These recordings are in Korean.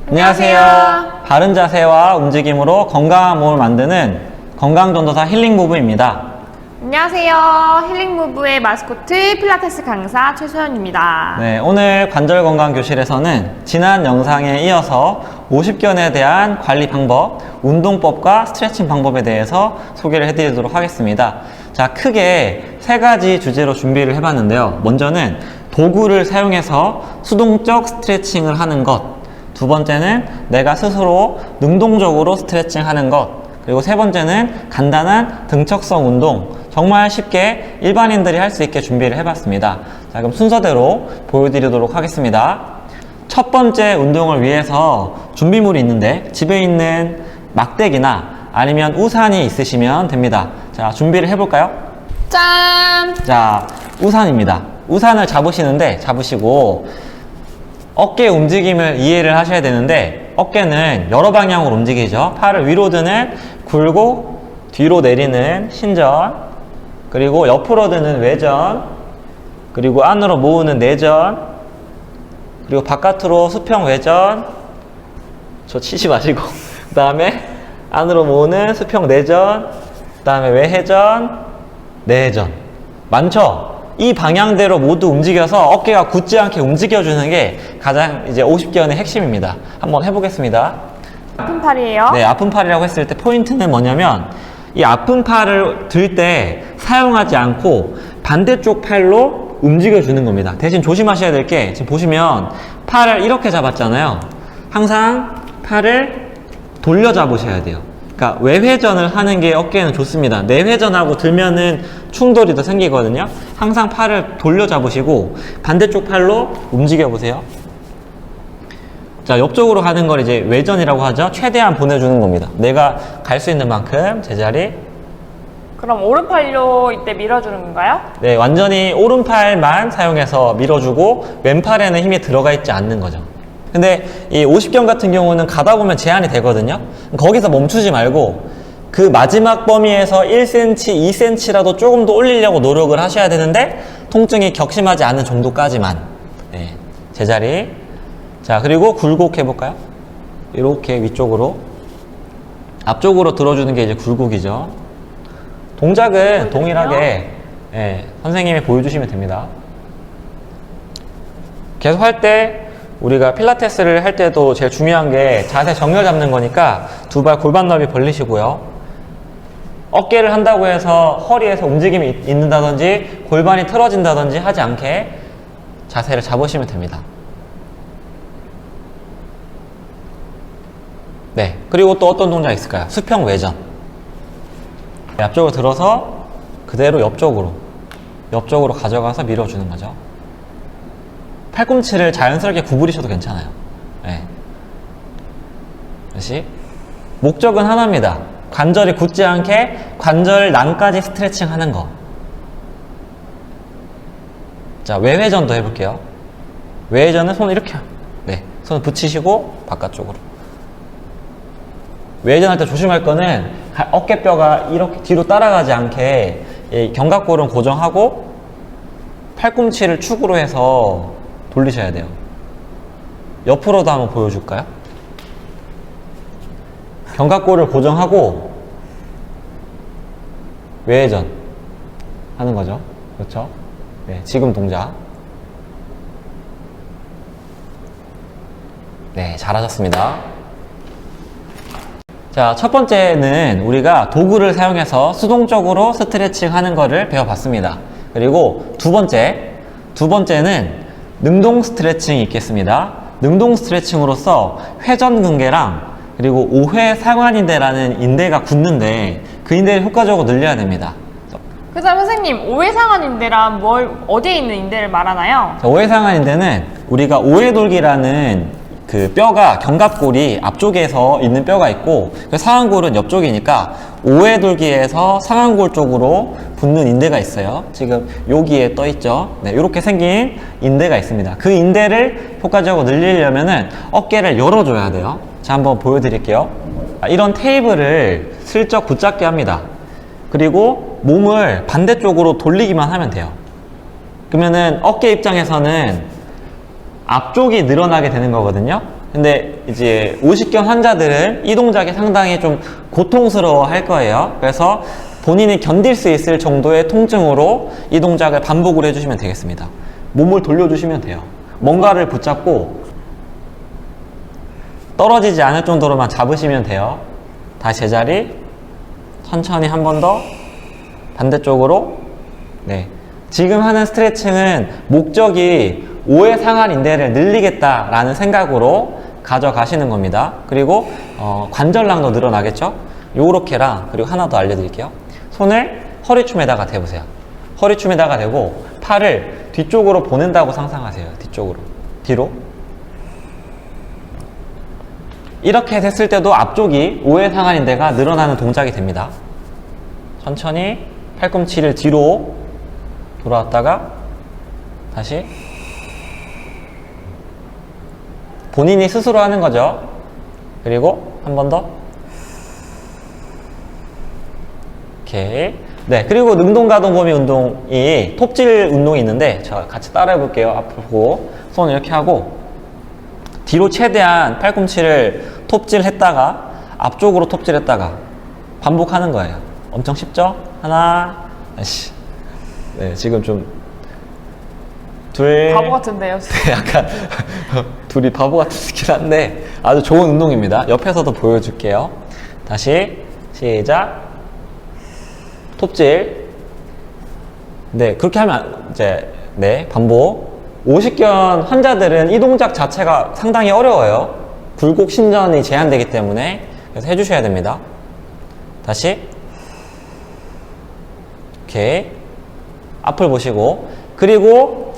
안녕하세요. 바른 자세와 움직임으로 건강한 몸을 만드는 건강전도사 힐링무브입니다. 안녕하세요. 힐링무브의 마스코트 필라테스 강사 최소연입니다. 네, 오늘 관절건강교실에서는 지난 영상에 이어서 50견에 대한 관리 방법, 운동법과 스트레칭 방법에 대해서 소개를 해드리도록 하겠습니다. 자, 크게 세 가지 주제로 준비를 해봤는데요. 먼저는 도구를 사용해서 수동적 스트레칭을 하는 것, 두 번째는 내가 스스로 능동적으로 스트레칭 하는 것, 그리고 세 번째는 간단한 등척성 운동, 정말 쉽게 일반인들이 할 수 있게 준비를 해봤습니다. 자, 그럼 순서대로 보여드리도록 하겠습니다. 첫 번째 운동을 위해서 준비물이 있는데 집에 있는 막대기나 아니면 우산이 있으시면 됩니다. 자, 준비를 해볼까요? 짠! 자, 우산입니다. 우산을 잡으시고 어깨 움직임을 이해를 하셔야 되는데, 어깨는 여러 방향으로 움직이죠. 팔을 위로 드는 굴고 뒤로 내리는 신전, 그리고 옆으로 드는 외전, 그리고 안으로 모으는 내전, 그리고 바깥으로 수평 외전, 저 치지 마시고 그 다음에 안으로 모으는 수평 내전, 그 다음에 외회전, 내전. 많죠? 이 방향대로 모두 움직여서 어깨가 굳지 않게 움직여주는 게 가장 이제 50견의 핵심입니다. 한번 해보겠습니다. 아픈 팔이에요. 네, 아픈 팔이라고 했을 때 포인트는 뭐냐면, 이 아픈 팔을 들 때 사용하지 않고 반대쪽 팔로 움직여주는 겁니다. 대신 조심하셔야 될 게, 지금 보시면 팔을 이렇게 잡았잖아요. 항상 팔을 돌려 잡으셔야 돼요. 그러니까 외회전을 하는 게 어깨에는 좋습니다. 내회전하고 들면은 충돌이 더 생기거든요. 항상 팔을 돌려 잡으시고 반대쪽 팔로 움직여 보세요. 자, 옆쪽으로 가는 걸 이제 외전이라고 하죠. 최대한 보내주는 겁니다. 내가 갈 수 있는 만큼 제자리. 그럼 오른팔로 이때 밀어주는 건가요? 네, 완전히 오른팔만 사용해서 밀어주고 왼팔에는 힘이 들어가 있지 않는 거죠. 근데 이 50견 같은 경우는 가다 보면 제한이 되거든요. 거기서 멈추지 말고 그 마지막 범위에서 1cm, 2cm라도 조금 더 올리려고 노력을 하셔야 되는데, 통증이 격심하지 않은 정도까지만. 네, 제자리. 자, 그리고 굴곡 해볼까요? 이렇게 위쪽으로. 앞쪽으로 들어주는 게 이제 굴곡이죠. 동작은 동일하게 선생님이 보여주시면 됩니다. 계속 할 때, 우리가 필라테스를 할 때도 제일 중요한 게 자세 정렬 잡는 거니까 두 발 골반 넓이 벌리시고요. 어깨를 한다고 해서 허리에서 움직임이 있는다든지 골반이 틀어진다든지 하지 않게 자세를 잡으시면 됩니다. 네, 그리고 또 어떤 동작이 있을까요? 수평 외전. 네, 앞쪽으로 들어서 그대로 옆쪽으로 가져가서 밀어주는 거죠. 팔꿈치를 자연스럽게 구부리셔도 괜찮아요. 네. 다시. 목적은 하나입니다. 관절이 굳지 않게 관절난까지 스트레칭 하는 거. 자, 외회전도 해볼게요. 외회전은 손을 이렇게, 네, 손을 붙이시고 바깥쪽으로. 외회전 할 때 조심할 거는 어깨뼈가 이렇게 뒤로 따라가지 않게 이 견갑골은 고정하고 팔꿈치를 축으로 해서 돌리셔야 돼요. 옆으로도 한번 보여줄까요? 견갑골을 고정하고 외회전 하는 거죠. 그렇죠? 네, 지금 동작. 네, 잘하셨습니다. 자, 첫 번째는 우리가 도구를 사용해서 수동적으로 스트레칭 하는 거를 배워봤습니다. 그리고 두 번째는 능동 스트레칭이 있겠습니다. 능동 스트레칭으로서 회전근개랑 그리고 5회 상완인대라는 인대가 굳는데 그 인대를 효과적으로 늘려야 됩니다. 그다음 선생님, 5회 상완인대란 어디에 있는 인대를 말하나요? 5회 상완인대는 우리가 5회 돌기라는 그 뼈가 견갑골이 앞쪽에서 있는 뼈가 있고 그 상완골은 옆쪽이니까 5회 돌기에서 상완골 쪽으로 붙는 인대가 있어요. 지금 여기에 떠 있죠. 네, 이렇게 생긴 인대가 있습니다. 그 인대를 효과적으로 늘리려면은 어깨를 열어줘야 돼요. 자, 한번 보여드릴게요. 이런 테이블을 슬쩍 붙잡게 합니다. 그리고 몸을 반대쪽으로 돌리기만 하면 돼요. 그러면은 어깨 입장에서는 앞쪽이 늘어나게 되는 거거든요. 근데 이제 50견 환자들은 이 동작이 상당히 좀 고통스러워 할 거예요. 그래서 본인이 견딜 수 있을 정도의 통증으로 이 동작을 반복을 해주시면 되겠습니다. 몸을 돌려주시면 돼요. 뭔가를 붙잡고 떨어지지 않을 정도로만 잡으시면 돼요. 다시 제자리. 천천히 한 번 더. 반대쪽으로. 네. 지금 하는 스트레칭은 목적이 5회 상한 인대를 늘리겠다라는 생각으로 가져가시는 겁니다. 그리고 관절량도 늘어나겠죠? 요렇게랑, 그리고 하나 더 알려드릴게요. 손을 허리춤에다가 대보세요. 허리춤에다가 대고 팔을 뒤쪽으로 보낸다고 상상하세요. 뒤쪽으로. 뒤로. 이렇게 됐을 때도 앞쪽이 5회 상한 인대가 늘어나는 동작이 됩니다. 천천히 팔꿈치를 뒤로 돌아왔다가 다시 본인이 스스로 하는 거죠. 그리고 한 번 더. 오케이. 네, 그리고 능동가동범위 운동이 톱질 운동이 있는데 저 같이 따라해 볼게요. 앞으로 보고 손 이렇게 하고 뒤로 최대한 팔꿈치를 톱질했다가 앞쪽으로 톱질했다가 반복하는 거예요. 엄청 쉽죠? 하나, 아이씨. 네, 지금 좀 둘. 바보 같은데요. 약간 둘이 바보 같긴 한데 아주 좋은 운동입니다. 옆에서도 보여줄게요. 다시 시작. 톱질. 네, 그렇게 하면 이제 네, 반복. 50견 환자들은 이 동작 자체가 상당히 어려워요. 굴곡 신전이 제한되기 때문에 그래서 해주셔야 됩니다. 다시. 오케이. 앞을 보시고 그리고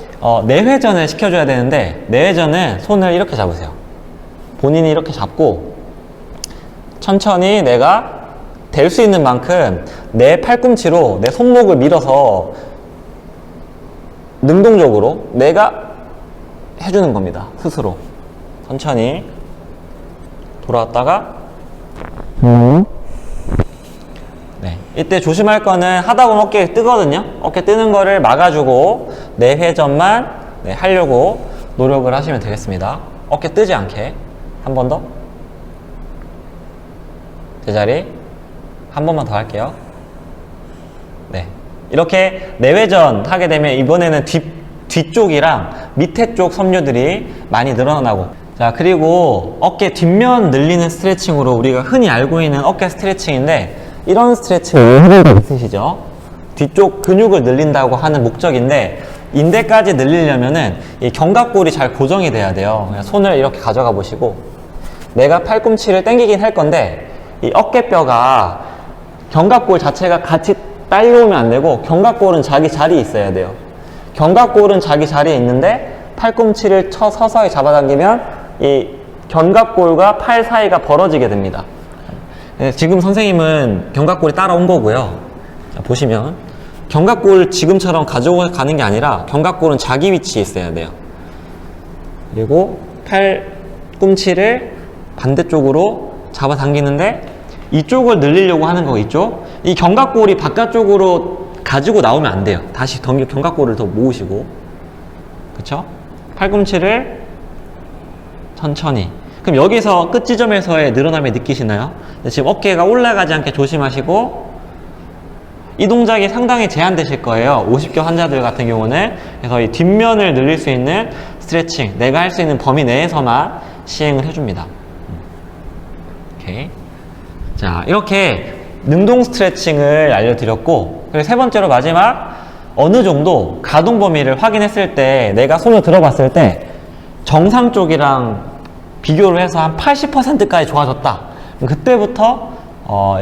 내회전을 시켜줘야 되는데 내회전은 손을 이렇게 잡으세요. 본인이 이렇게 잡고 천천히 내가 될 수 있는 만큼 내 팔꿈치로 내 손목을 밀어서 능동적으로 내가 해주는 겁니다. 스스로. 천천히 돌아왔다가 네, 이때 조심할 거는 하다 보면 어깨 뜨거든요. 어깨 뜨는 거를 막아주고 내 회전만 네, 하려고 노력을 하시면 되겠습니다. 어깨 뜨지 않게 한 번 더. 제자리. 한 번만 더 할게요. 네, 이렇게 내회전 하게 되면 이번에는 뒤쪽이랑 밑에 쪽 섬유들이 많이 늘어나고, 자, 그리고 어깨 뒷면 늘리는 스트레칭으로 우리가 흔히 알고 있는 어깨 스트레칭인데 이런 스트레칭 해본 적 있으시죠? 뒤쪽 근육을 늘린다고 하는 목적인데 인대까지 늘리려면은 이 견갑골이 잘 고정이 돼야 돼요. 그냥 손을 이렇게 가져가 보시고 내가 팔꿈치를 당기긴 할 건데 이 어깨뼈가 견갑골 자체가 같이 딸려오면 안 되고 견갑골은 자기 자리에 있어야 돼요. 견갑골은 자기 자리에 있는데 팔꿈치를 서서히 잡아당기면 이 견갑골과 팔 사이가 벌어지게 됩니다. 네, 지금 선생님은 견갑골이 따라온 거고요. 자, 보시면 견갑골을 지금처럼 가져가는 게 아니라 견갑골은 자기 위치에 있어야 돼요. 그리고 팔꿈치를 반대쪽으로 잡아당기는데 이쪽을 늘리려고 하는 거 있죠? 이 견갑골이 바깥쪽으로 가지고 나오면 안 돼요. 다시 견갑골을 더 모으시고, 그쵸? 팔꿈치를 천천히. 그럼 여기서 끝 지점에서의 늘어남이 느끼시나요? 지금 어깨가 올라가지 않게 조심하시고, 이 동작이 상당히 제한되실 거예요. 50견 환자들 같은 경우는. 그래서 이 뒷면을 늘릴 수 있는 스트레칭, 내가 할 수 있는 범위 내에서만 시행을 해줍니다. 오케이. 자, 이렇게 능동 스트레칭을 알려드렸고, 그리고 세 번째로 마지막, 어느 정도 가동 범위를 확인했을 때 내가 손을 들어봤을 때 정상 쪽이랑 비교를 해서 한 80%까지 좋아졌다. 그때부터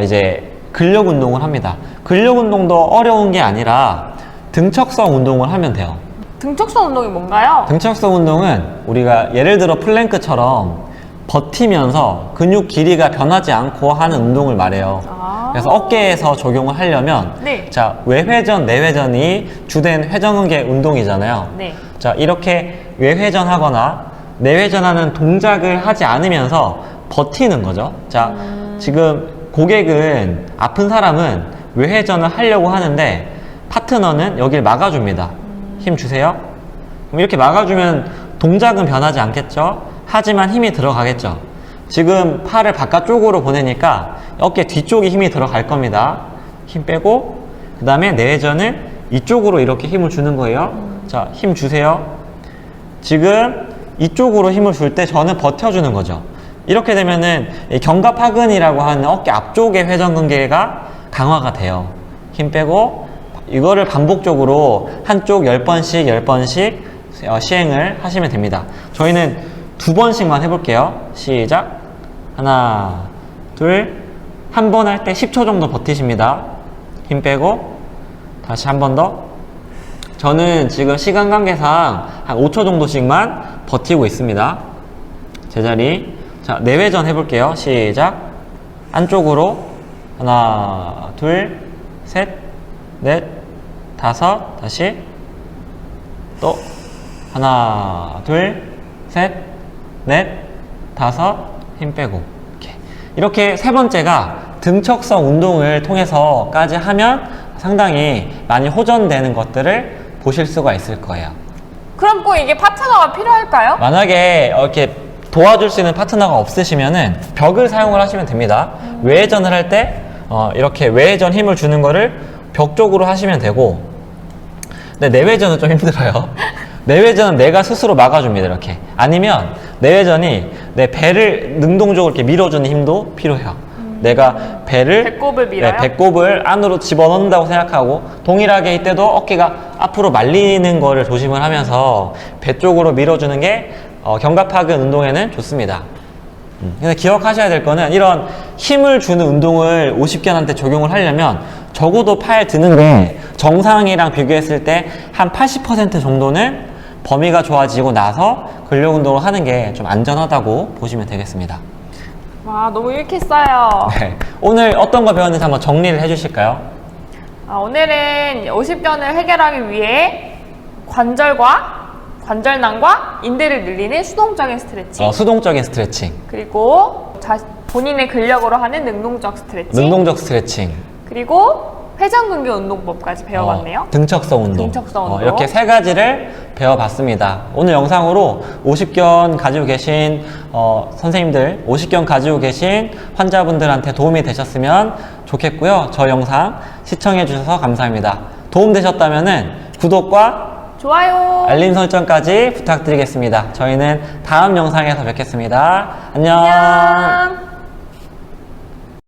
이제 근력 운동을 합니다. 근력 운동도 어려운 게 아니라 등척성 운동을 하면 돼요. 등척성 운동이 뭔가요? 등척성 운동은 우리가 예를 들어 플랭크처럼 버티면서 근육 길이가 변하지 않고 하는 운동을 말해요. 그래서 어깨에서 적용을 하려면 네. 자, 외회전, 내회전이 주된 회전근개 운동이잖아요. 네. 자, 이렇게 외회전하거나 내회전하는 동작을 하지 않으면서 버티는 거죠. 자, 지금 고객은 아픈 사람은 외회전을 하려고 하는데 파트너는 여길 막아줍니다. 힘 주세요. 그럼 이렇게 막아주면 동작은 변하지 않겠죠? 하지만 힘이 들어가겠죠. 지금 팔을 바깥쪽으로 보내니까 어깨 뒤쪽에 힘이 들어갈 겁니다. 힘 빼고 그 다음에 내외전은 이쪽으로 이렇게 힘을 주는 거예요. 자, 힘 주세요. 지금 이쪽으로 힘을 줄 때 저는 버텨주는 거죠. 이렇게 되면은 이 견갑하근이라고 하는 어깨 앞쪽의 회전근개가 강화가 돼요. 힘 빼고 이거를 반복적으로 한쪽 10번씩 10번씩 시행을 하시면 됩니다. 저희는 2번씩만 해볼게요. 시작. 하나, 둘, 한 번 할 때 10초 정도 버티십니다. 힘 빼고 다시 한 번 더. 저는 지금 시간 관계상 한 5초 정도씩만 버티고 있습니다. 제자리. 자, 내외전 해볼게요. 시작. 안쪽으로 하나, 둘, 셋, 넷, 다섯. 다시 또 하나, 둘, 셋, 넷, 다섯. 힘 빼고 이렇게 세 번째가 등척성 운동을 통해서까지 하면 상당히 많이 호전되는 것들을 보실 수가 있을 거예요. 그럼 꼭 이게 파트너가 필요할까요? 만약에 이렇게 도와줄 수 있는 파트너가 없으시면은 벽을 사용을 하시면 됩니다. 외회전을 할 때 이렇게 외회전 힘을 주는 거를 벽 쪽으로 하시면 되고, 근데 내외전은 좀 힘들어요. 내외전은 내가 스스로 막아줍니다. 이렇게. 아니면 내외전이 내 배를 능동적으로 이렇게 밀어주는 힘도 필요해요. 내가 배꼽을 밀어요? 네, 배꼽을 안으로 집어넣는다고 생각하고, 동일하게 이때도 어깨가 앞으로 말리는 거를 조심을 하면서 배 쪽으로 밀어주는 게 견갑하근 운동에는 좋습니다. 근데 기억하셔야 될 거는 이런 힘을 주는 운동을 50견한테 적용을 하려면 적어도 팔 드는 게 정상이랑 비교했을 때 한 80% 정도는 범위가 좋아지고 나서 근력 운동을 하는 게 좀 안전하다고 보시면 되겠습니다. 와, 너무 유익했어요. 네. 오늘 어떤 거 배웠는지 한번 정리를 해주실까요? 오늘은 50견을 해결하기 위해 관절낭과 인대를 늘리는 수동적인 스트레칭, 수동적인 스트레칭, 그리고 본인의 근력으로 하는 능동적 스트레칭, 능동적 스트레칭, 그리고 회전근개 운동법까지 배워봤네요. 등척성 운동. 등척성 운동. 이렇게 세 가지를 배워봤습니다. 오늘 영상으로 50견 가지고 계신 선생님들, 50견 가지고 계신 환자분들한테 도움이 되셨으면 좋겠고요. 저 영상 시청해 주셔서 감사합니다. 도움 되셨다면 구독과 좋아요. 알림 설정까지 부탁드리겠습니다. 저희는 다음 영상에서 뵙겠습니다. 안녕. 안녕.